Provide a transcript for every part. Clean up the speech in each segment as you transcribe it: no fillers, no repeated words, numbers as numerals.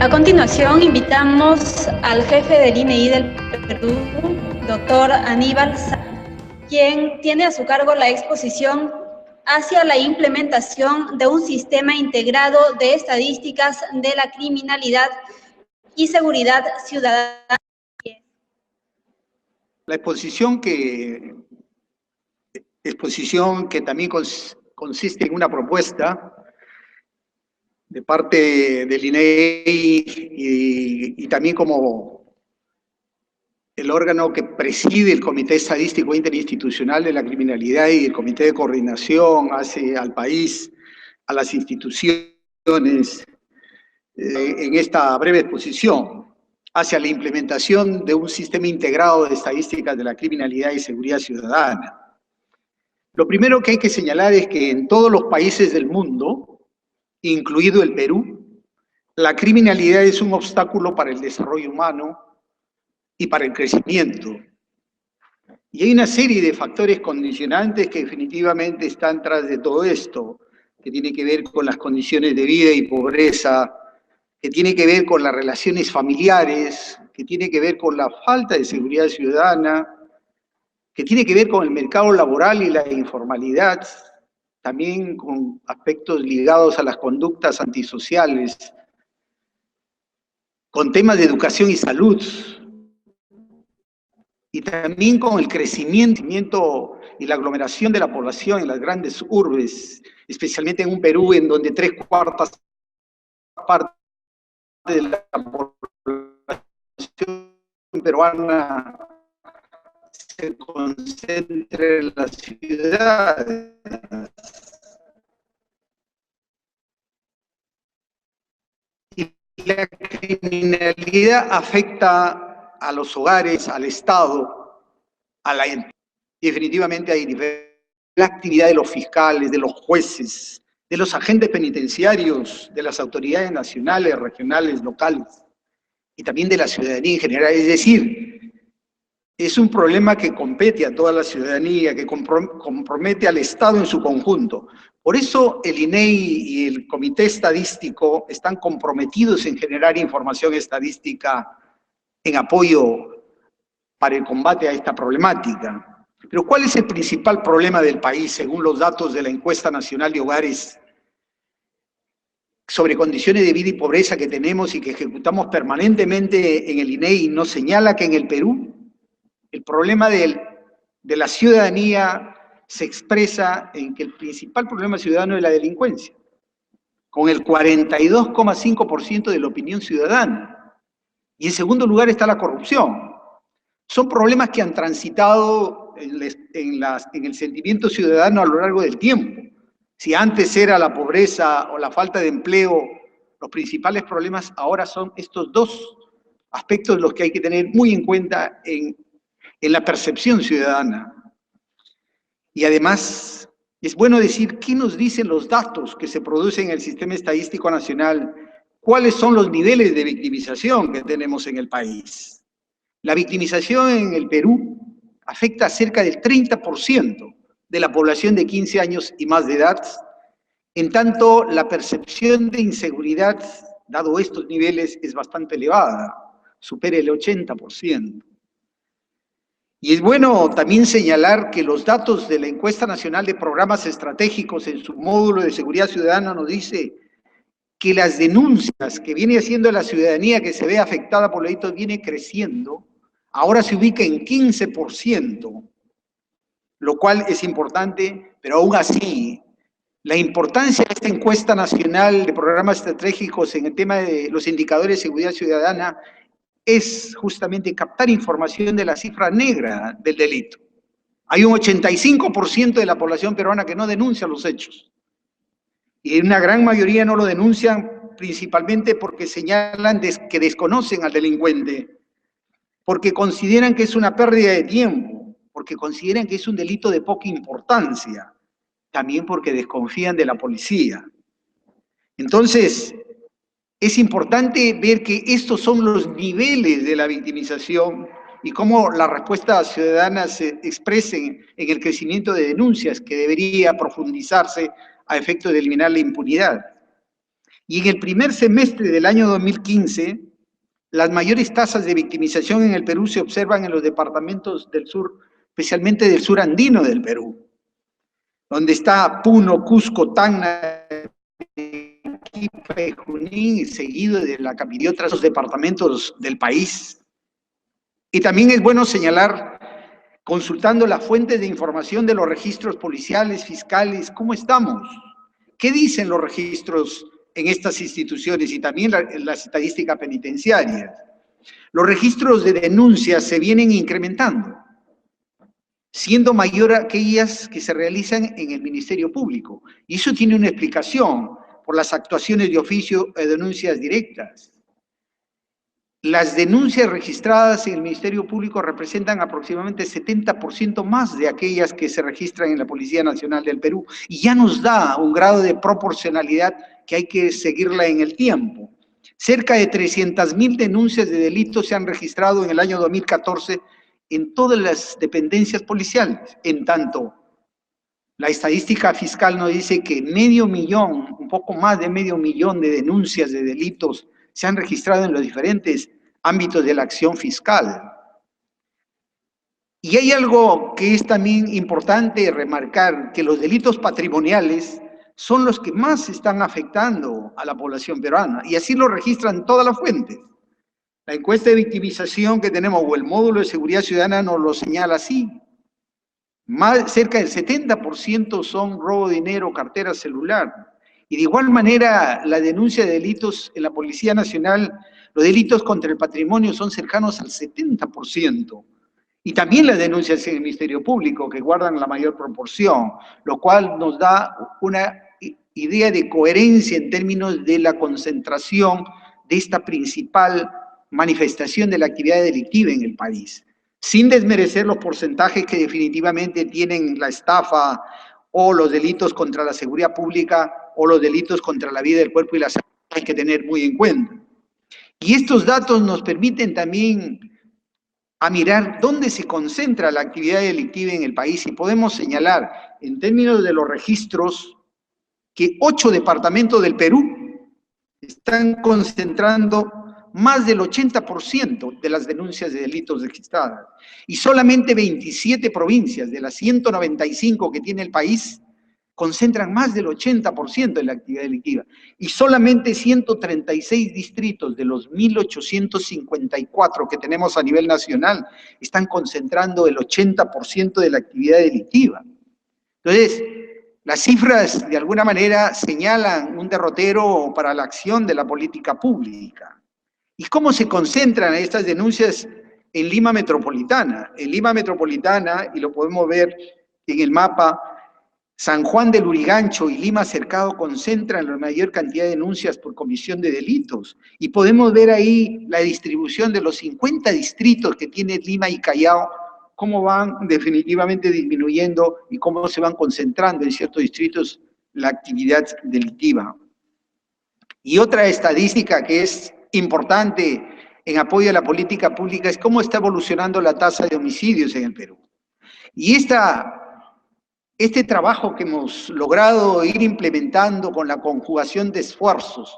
A continuación, invitamos al jefe del INEI del Perú, doctor Aníbal Sáenz, quien tiene a su cargo la exposición hacia la implementación de un sistema integrado de estadísticas de la criminalidad y seguridad ciudadana. La exposición que también consiste en una propuesta de parte del INEI y también como el órgano que preside el Comité Estadístico Interinstitucional de la Criminalidad y el Comité de Coordinación hace al país, a las instituciones, en esta breve exposición, hacia la implementación de un sistema integrado de estadísticas de la criminalidad y seguridad ciudadana. Lo primero que hay que señalar es que en todos los países del mundo, incluido el Perú, la criminalidad es un obstáculo para el desarrollo humano y para el crecimiento. Y hay una serie de factores condicionantes que definitivamente están tras de todo esto, que tiene que ver con las condiciones de vida y pobreza, que tiene que ver con las relaciones familiares, que tiene que ver con la falta de seguridad ciudadana, que tiene que ver con el mercado laboral y la informalidad, también con aspectos ligados a las conductas antisociales, con temas de educación y salud, y también con el crecimiento y la aglomeración de la población en las grandes urbes, especialmente en un Perú en donde 3/4 partes de la población peruana se concentra en las ciudades. Y la criminalidad afecta a los hogares, al Estado, a la entidad. Y definitivamente hay la actividad de los fiscales, de los jueces, de los agentes penitenciarios, de las autoridades nacionales, regionales, locales, y también de la ciudadanía en general. Es decir, es un problema que compete a toda la ciudadanía, que compromete al Estado en su conjunto. Por eso el INEI y el Comité Estadístico están comprometidos en generar información estadística en apoyo para el combate a esta problemática. Pero ¿cuál es el principal problema del país según los datos de la Encuesta Nacional de Hogares sobre condiciones de vida y pobreza que tenemos y que ejecutamos permanentemente en el INEI? Nos señala que en el Perú el problema de la ciudadanía se expresa en que el principal problema ciudadano es la delincuencia, con el 42,5% de la opinión ciudadana. Y en segundo lugar está la corrupción. Son problemas que han transitado en el sentimiento ciudadano a lo largo del tiempo. Si antes era la pobreza o la falta de empleo, los principales problemas ahora son estos dos aspectos los que hay que tener muy en cuenta en la percepción ciudadana. Y además, es bueno decir qué nos dicen los datos que se producen en el Sistema Estadístico Nacional, cuáles son los niveles de victimización que tenemos en el país. La victimización en el Perú afecta a cerca del 30% de la población de 15 años y más de edad, en tanto la percepción de inseguridad, dado estos niveles, es bastante elevada, supera el 80%. Y es bueno también señalar que los datos de la Encuesta Nacional de Programas Estratégicos en su módulo de seguridad ciudadana nos dice que las denuncias que viene haciendo la ciudadanía que se ve afectada por delitos viene creciendo, ahora se ubica en 15%, lo cual es importante, pero aún así, la importancia de esta encuesta nacional de programas estratégicos en el tema de los indicadores de seguridad ciudadana es justamente captar información de la cifra negra del delito. Hay un 85% de la población peruana que no denuncia los hechos. Y una gran mayoría no lo denuncian principalmente porque señalan que desconocen al delincuente, porque consideran que es una pérdida de tiempo, porque consideran que es un delito de poca importancia, también porque desconfían de la policía. Entonces, es importante ver que estos son los niveles de la victimización y cómo las respuestas ciudadanas se expresen en el crecimiento de denuncias que debería profundizarse a efecto de eliminar la impunidad. Y en el primer semestre del año 2015, las mayores tasas de victimización en el Perú se observan en los departamentos del sur, especialmente del sur andino del Perú, donde está Puno, Cusco, Tacna, Arequipa, Junín, seguido de la capital y otros departamentos del país. Y también es bueno señalar, consultando las fuentes de información de los registros policiales, fiscales, ¿cómo estamos? ¿Qué dicen los registros en estas instituciones y también las estadísticas penitenciarias? Los registros de denuncias se vienen incrementando, siendo mayor aquellas que se realizan en el Ministerio Público. Y eso tiene una explicación por las actuaciones de oficio de denuncias directas. Las denuncias registradas en el Ministerio Público representan aproximadamente 70% más de aquellas que se registran en la Policía Nacional del Perú, y ya nos da un grado de proporcionalidad que hay que seguirla en el tiempo. Cerca de 300.000 denuncias de delitos se han registrado en el año 2014 en todas las dependencias policiales. En tanto, la estadística fiscal nos dice que un poco más de medio millón de denuncias de delitos se han registrado en los diferentes ámbitos de la acción fiscal. Y hay algo que es también importante remarcar, que los delitos patrimoniales son los que más están afectando a la población peruana, y así lo registran todas las fuentes. La encuesta de victimización que tenemos, o el módulo de seguridad ciudadana, nos lo señala así. Cerca del 70% son robo de dinero, cartera, celular. Y de igual manera, la denuncia de delitos en la Policía Nacional, los delitos contra el patrimonio son cercanos al 70%. Y también las denuncias en el Ministerio Público, que guardan la mayor proporción, lo cual nos da una idea de coherencia en términos de la concentración de esta principal manifestación de la actividad delictiva en el país, sin desmerecer los porcentajes que definitivamente tienen la estafa o los delitos contra la seguridad pública o los delitos contra la vida del cuerpo y la salud, hay que tener muy en cuenta. Y estos datos nos permiten también a mirar dónde se concentra la actividad delictiva en el país, y podemos señalar, en términos de los registros, que 8 departamentos del Perú están concentrando más del 80% de las denuncias de delitos registradas, y solamente 27 provincias de las 195 que tiene el país concentran más del 80% de la actividad delictiva, y solamente 136 distritos de los 1.854 que tenemos a nivel nacional están concentrando el 80% de la actividad delictiva. Entonces, las cifras de alguna manera señalan un derrotero para la acción de la política pública. ¿Y cómo se concentran estas denuncias en Lima Metropolitana? En Lima Metropolitana, y lo podemos ver en el mapa, San Juan del Lurigancho y Lima Cercado concentran la mayor cantidad de denuncias por comisión de delitos. Y podemos ver ahí la distribución de los 50 distritos que tiene Lima y Callao, cómo van definitivamente disminuyendo y cómo se van concentrando en ciertos distritos la actividad delictiva. Y otra estadística que es importante en apoyo a la política pública es cómo está evolucionando la tasa de homicidios en el Perú. Y este trabajo que hemos logrado ir implementando con la conjugación de esfuerzos,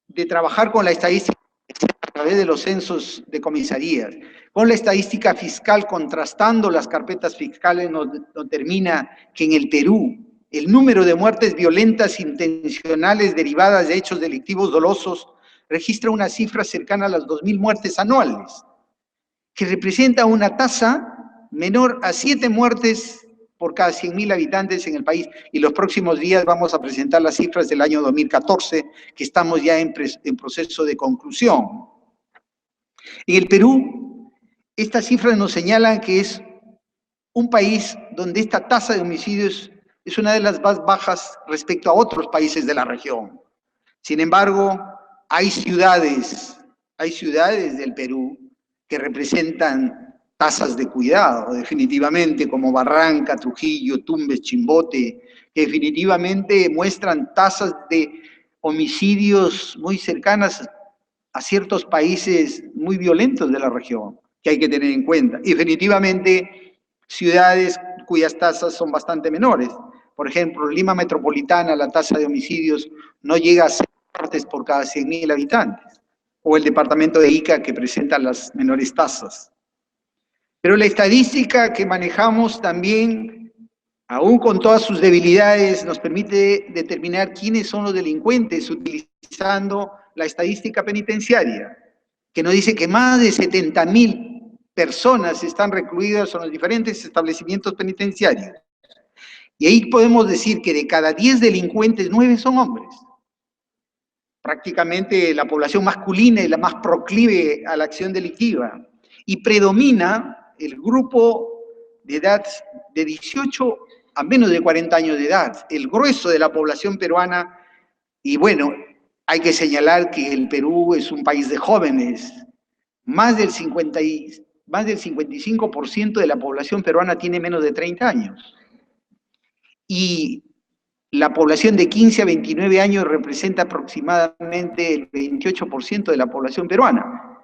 de trabajar con la estadística a través de los censos de comisarías, con la estadística fiscal contrastando las carpetas fiscales, nos determina que en el Perú el número de muertes violentas intencionales derivadas de hechos delictivos dolosos registra una cifra cercana a las 2.000 muertes anuales, que representa una tasa menor a 7 muertes por cada 100.000 habitantes en el país, y los próximos días vamos a presentar las cifras del año 2014, que estamos ya en proceso de conclusión. En el Perú, estas cifras nos señalan que es un país donde esta tasa de homicidios es una de las más bajas respecto a otros países de la región. Sin embargo, hay ciudades del Perú que representan tasas de cuidado, definitivamente, como Barranca, Trujillo, Tumbes, Chimbote, que definitivamente muestran tasas de homicidios muy cercanas a ciertos países muy violentos de la región, que hay que tener en cuenta. Y definitivamente, ciudades cuyas tasas son bastante menores. Por ejemplo, Lima Metropolitana, la tasa de homicidios no llega a ser muertes por cada 100.000 habitantes, o el departamento de Ica, que presenta las menores tasas. Pero la estadística que manejamos también, aún con todas sus debilidades, nos permite determinar quiénes son los delincuentes utilizando la estadística penitenciaria, que nos dice que más de 70.000 personas están recluidas en los diferentes establecimientos penitenciarios. Y ahí podemos decir que de cada 10 delincuentes, 9 son hombres. Prácticamente la población masculina es la más proclive a la acción delictiva. Y predomina el grupo de edad de 18 a menos de 40 años de edad, el grueso de la población peruana. Y bueno, hay que señalar que el Perú es un país de jóvenes. Más del 55% de la población peruana tiene menos de 30 años. Y la población de 15 a 29 años representa aproximadamente el 28% de la población peruana.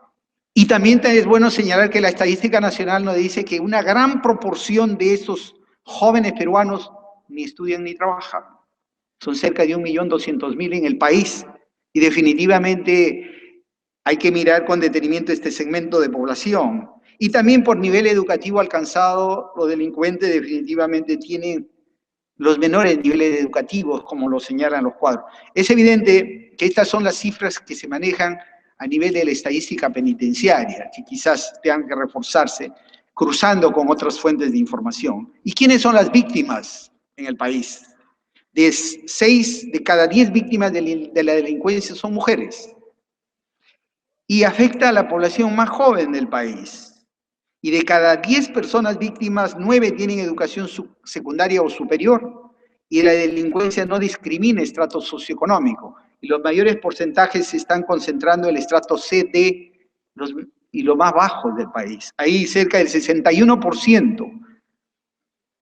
Y también es bueno señalar que la estadística nacional nos dice que una gran proporción de esos jóvenes peruanos ni estudian ni trabajan. Son cerca de 1.200.000 en el país. Y definitivamente hay que mirar con detenimiento este segmento de población. Y también por nivel educativo alcanzado, los delincuentes definitivamente tienen los menores niveles educativos, como lo señalan los cuadros. Es evidente que estas son las cifras que se manejan a nivel de la estadística penitenciaria, que quizás tengan que reforzarse, cruzando con otras fuentes de información. ¿Y quiénes son las víctimas en el país? De 6 de cada 10 víctimas de la delincuencia son mujeres. Y afecta a la población más joven del país. Y de cada 10 personas víctimas, 9 tienen educación secundaria o superior. Y la delincuencia no discrimina estrato socioeconómico. Y los mayores porcentajes se están concentrando en el estrato C, D y los más bajos del país. Ahí cerca del 61%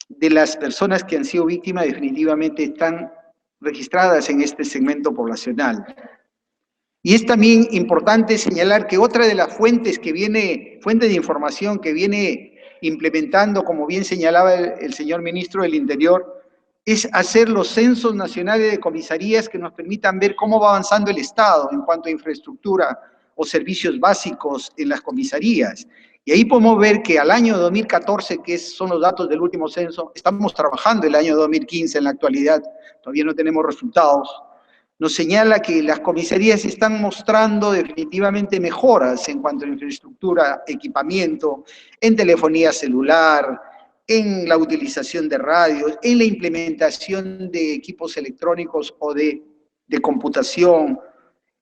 de las personas que han sido víctimas definitivamente están registradas en este segmento poblacional. Y es también importante señalar que otra de las fuentes fuente de información que viene implementando, como bien señalaba el señor ministro del Interior, es hacer los censos nacionales de comisarías que nos permitan ver cómo va avanzando el Estado en cuanto a infraestructura o servicios básicos en las comisarías. Y ahí podemos ver que al año 2014, que son los datos del último censo, estamos trabajando el año 2015 en la actualidad, todavía no tenemos resultados, nos señala que las comisarías están mostrando definitivamente mejoras en cuanto a infraestructura, equipamiento, en telefonía celular, en la utilización de radios, en la implementación de equipos electrónicos o de computación,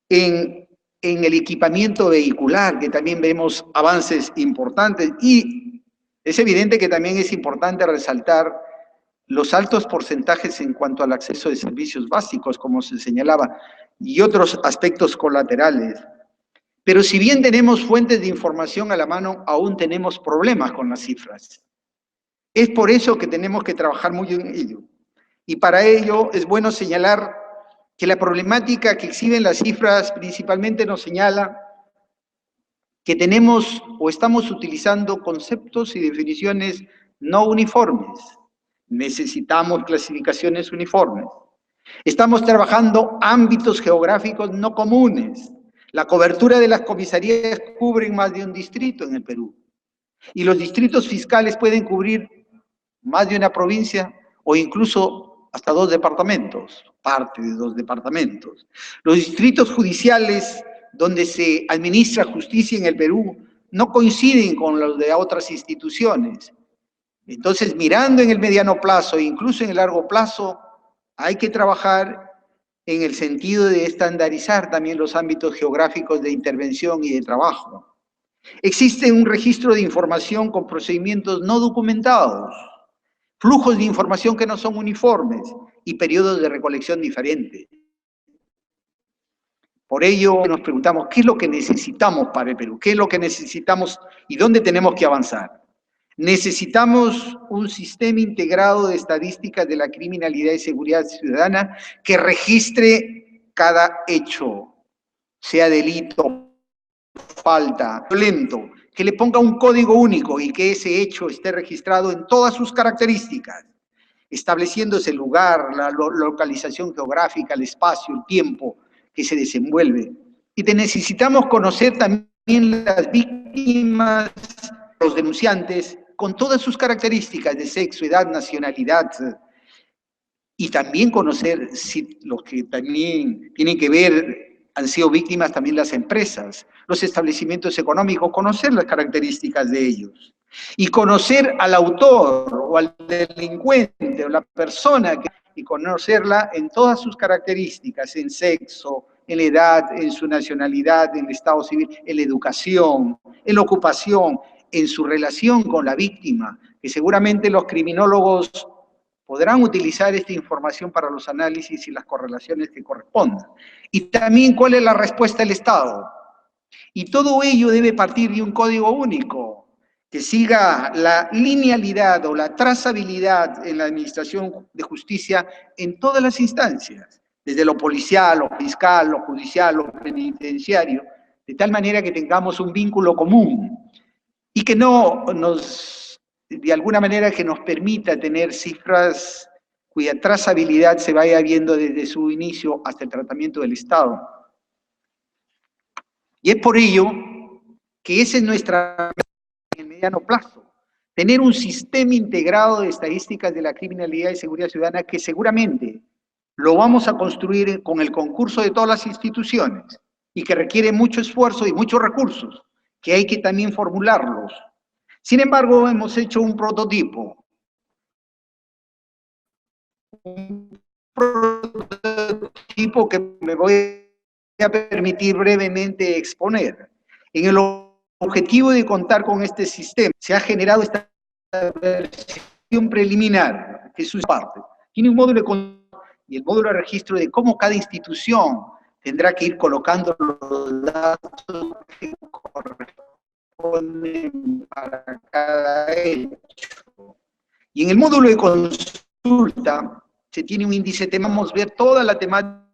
en el equipamiento vehicular, que también vemos avances importantes. Y es evidente que también es importante resaltar los altos porcentajes en cuanto al acceso de servicios básicos, como se señalaba, y otros aspectos colaterales. Pero si bien tenemos fuentes de información a la mano, aún tenemos problemas con las cifras. Es por eso que tenemos que trabajar muy en ello. Y para ello es bueno señalar que la problemática que exhiben las cifras principalmente nos señala que tenemos o estamos utilizando conceptos y definiciones no uniformes. Necesitamos clasificaciones uniformes. Estamos trabajando ámbitos geográficos no comunes. La cobertura de las comisarías cubre más de un distrito en el Perú. Y los distritos fiscales pueden cubrir más de una provincia o incluso hasta 2 departamentos, parte de 2 departamentos. Los distritos judiciales donde se administra justicia en el Perú no coinciden con los de otras instituciones. Entonces, mirando en el mediano plazo e incluso en el largo plazo, hay que trabajar en el sentido de estandarizar también los ámbitos geográficos de intervención y de trabajo. Existe un registro de información con procedimientos no documentados, flujos de información que no son uniformes y periodos de recolección diferentes. Por ello nos preguntamos, ¿qué es lo que necesitamos para el Perú? ¿Qué es lo que necesitamos y dónde tenemos que avanzar? Necesitamos un sistema integrado de estadísticas de la criminalidad y seguridad ciudadana que registre cada hecho, sea delito, falta, violento, que le ponga un código único y que ese hecho esté registrado en todas sus características, estableciéndose el lugar, la localización geográfica, el espacio, el tiempo, que se desenvuelve. Y necesitamos conocer también las víctimas, los denunciantes, con todas sus características de sexo, edad, nacionalidad, y también conocer si los que también tienen que ver, han sido víctimas también las empresas, los establecimientos económicos, conocer las características de ellos. Y conocer al autor o al delincuente o la persona, y conocerla en todas sus características, en sexo, en edad, en su nacionalidad, en el estado civil, en la educación, en la ocupación, en su relación con la víctima, que seguramente los criminólogos podrán utilizar esta información para los análisis y las correlaciones que correspondan. Y también cuál es la respuesta del Estado. Y todo ello debe partir de un código único, que siga la linealidad o la trazabilidad en la administración de justicia en todas las instancias, desde lo policial, lo fiscal, lo judicial, lo penitenciario, de tal manera que tengamos un vínculo común y que no nos, de alguna manera, que nos permita tener cifras cuya trazabilidad se vaya viendo desde su inicio hasta el tratamiento del Estado. Y es por ello que esa es nuestra en el mediano plazo, tener un sistema integrado de estadísticas de la criminalidad y seguridad ciudadana que seguramente lo vamos a construir con el concurso de todas las instituciones y que requiere mucho esfuerzo y muchos recursos, que hay que también formularlos. Sin embargo, hemos hecho un prototipo que me voy a permitir brevemente exponer. En el objetivo de contar con este sistema, se ha generado esta versión preliminar, que es su parte. Tiene un módulo de control y el módulo de registro de cómo cada institución tendrá que ir colocando los datos que corresponden para cada hecho. Y en el módulo de consulta se tiene un índice, vamos a ver toda la temática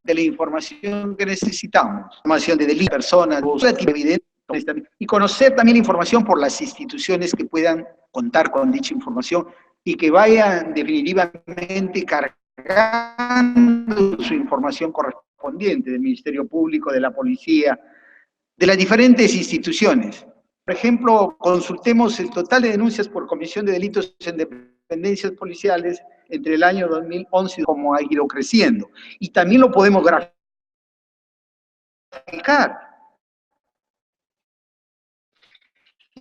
de la información que necesitamos, información de delitos, personas, evidente, y conocer también la información por las instituciones que puedan contar con dicha información y que vayan definitivamente cargando su información correspondiente del Ministerio Público, de la Policía, de las diferentes instituciones. Por ejemplo, consultemos el total de denuncias por comisión de delitos en dependencias policiales entre el año 2011 y cómo ha ido creciendo. Y también lo podemos graficar.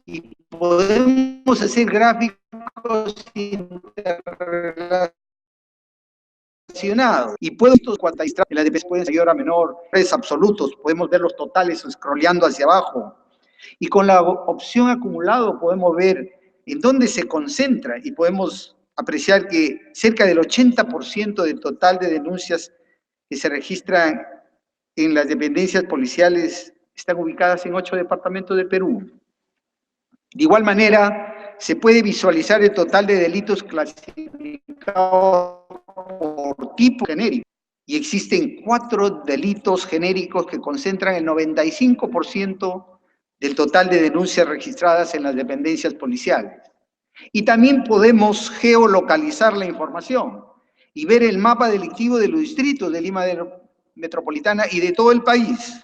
Y podemos hacer gráficos interrelacionados. Y puedo, cuando en la DPS pueden ser mayor a menor, tres absolutos, podemos ver los totales scrolleando hacia abajo. Y con la opción acumulado podemos ver en dónde se concentra y podemos apreciar que cerca del 80% del total de denuncias que se registran en las dependencias policiales están ubicadas en 8 departamentos del Perú. De igual manera, se puede visualizar el total de delitos clasificados por tipo genérico. Y existen 4 delitos genéricos que concentran el 95% del total de denuncias registradas en las dependencias policiales. Y también podemos geolocalizar la información y ver el mapa delictivo de los distritos de Lima Metropolitana y de todo el país.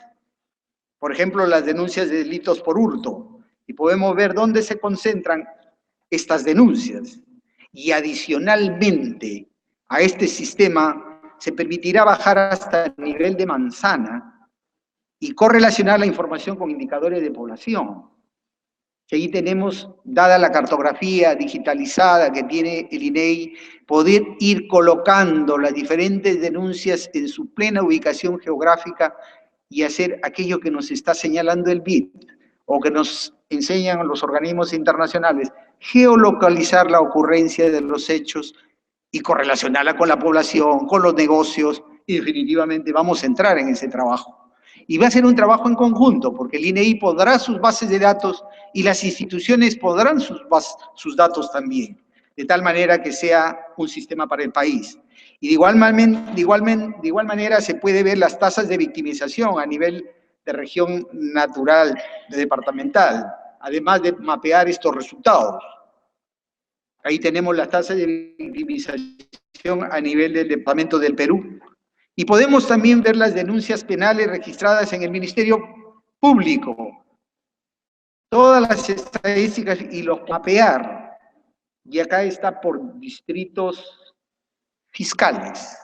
Por ejemplo, las denuncias de delitos por hurto. Y podemos ver dónde se concentran estas denuncias. Y adicionalmente a este sistema se permitirá bajar hasta el nivel de manzana y correlacionar la información con indicadores de población. Que ahí tenemos, dada la cartografía digitalizada que tiene el INEI, poder ir colocando las diferentes denuncias en su plena ubicación geográfica y hacer aquello que nos está señalando el BID, o que nos enseñan los organismos internacionales, geolocalizar la ocurrencia de los hechos y correlacionarla con la población, con los negocios, y definitivamente vamos a entrar en ese trabajo. Y va a ser un trabajo en conjunto, porque el INEI podrá sus bases de datos y las instituciones podrán sus datos también, de tal manera que sea un sistema para el país. Y de igual manera se puede ver las tasas de victimización a nivel de región natural, de departamental, además de mapear estos resultados. Ahí tenemos las tasas de victimización a nivel del departamento del Perú, Y podemos también ver las denuncias penales registradas en el Ministerio Público, todas las estadísticas y los mapear. Y acá está por distritos fiscales.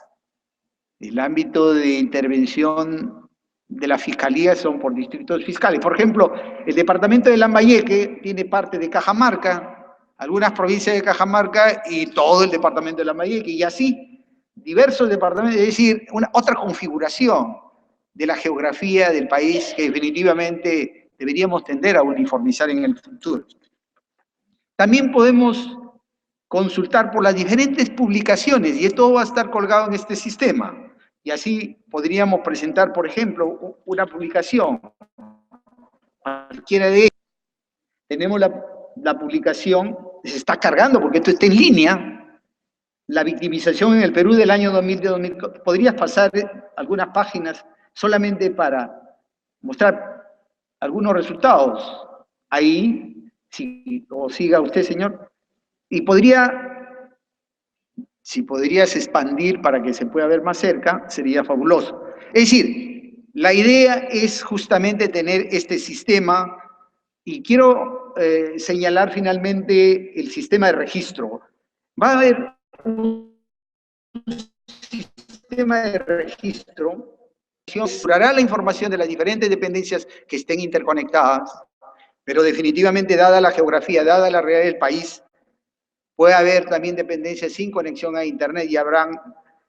El ámbito de intervención de la Fiscalía son por distritos fiscales. Por ejemplo, el departamento de Lambayeque tiene parte de Cajamarca, algunas provincias de Cajamarca y todo el departamento de Lambayeque, y así, diversos departamentos, es decir, otra configuración de la geografía del país que definitivamente deberíamos tender a uniformizar en el futuro. También podemos consultar por las diferentes publicaciones, y esto va a estar colgado en este sistema. Y así podríamos presentar, por ejemplo, una publicación. Cualquiera de ellas. Tenemos la publicación, se está cargando porque esto está en línea. La victimización en el Perú del año 2000. ¿Podrías pasar algunas páginas solamente para mostrar algunos resultados? Ahí, o siga usted, señor. Y si podrías expandir para que se pueda ver más cerca, sería fabuloso. Es decir, la idea es justamente tener este sistema, y quiero señalar finalmente el sistema de registro. Va a haber un sistema de registro que asegurará la información de las diferentes dependencias que estén interconectadas, pero definitivamente, dada la geografía, dada la realidad del país, puede haber también dependencias sin conexión a Internet y habrán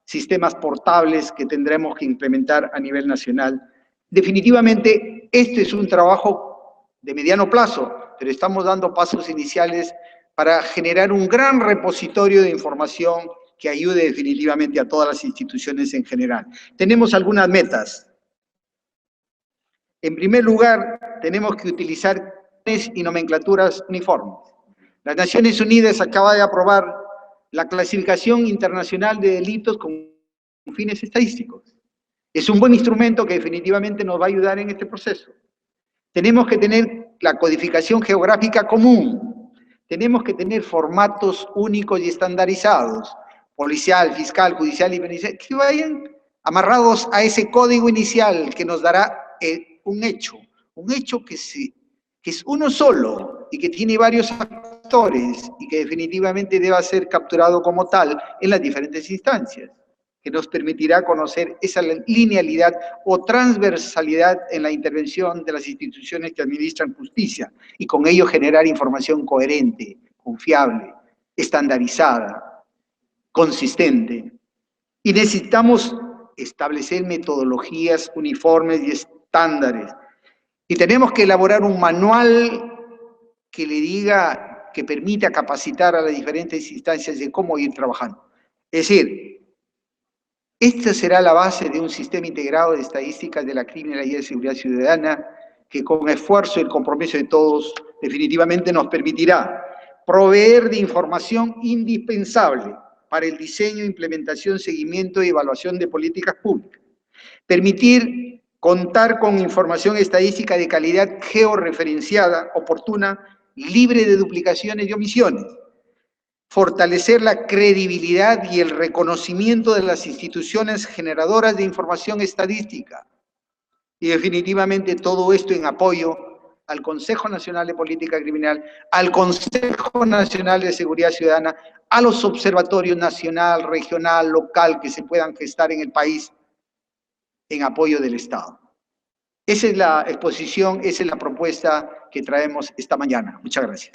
sistemas portables que tendremos que implementar a nivel nacional. Definitivamente, este es un trabajo de mediano plazo, pero estamos dando pasos iniciales para generar un gran repositorio de información que ayude definitivamente a todas las instituciones en general. Tenemos algunas metas. En primer lugar, tenemos que utilizar y nomenclaturas uniformes. Las Naciones Unidas acaba de aprobar la clasificación internacional de delitos con fines estadísticos. Es un buen instrumento que definitivamente nos va a ayudar en este proceso. Tenemos que tener la codificación geográfica común. Tenemos que tener formatos únicos y estandarizados, policial, fiscal, judicial y penitenciario, que vayan amarrados a ese código inicial que nos dará un hecho que es uno solo y que tiene varios actores y que definitivamente deba ser capturado como tal en las diferentes instancias, que nos permitirá conocer esa linealidad o transversalidad en la intervención de las instituciones que administran justicia y con ello generar información coherente, confiable, estandarizada, consistente. Y necesitamos establecer metodologías uniformes y estándares. Y tenemos que elaborar un manual que le diga, que permita capacitar a las diferentes instancias de cómo ir trabajando. Es decir, esta será la base de un sistema integrado de estadísticas de la criminalidad y de seguridad ciudadana que con esfuerzo y el compromiso de todos definitivamente nos permitirá proveer de información indispensable para el diseño, implementación, seguimiento y evaluación de políticas públicas. Permitir contar con información estadística de calidad georreferenciada, oportuna, libre de duplicaciones y omisiones. Fortalecer la credibilidad y el reconocimiento de las instituciones generadoras de información estadística. Y definitivamente todo esto en apoyo al Consejo Nacional de Política Criminal, al Consejo Nacional de Seguridad Ciudadana, a los observatorios nacional, regional, local que se puedan gestar en el país en apoyo del Estado. Esa es la exposición, esa es la propuesta que traemos esta mañana. Muchas gracias.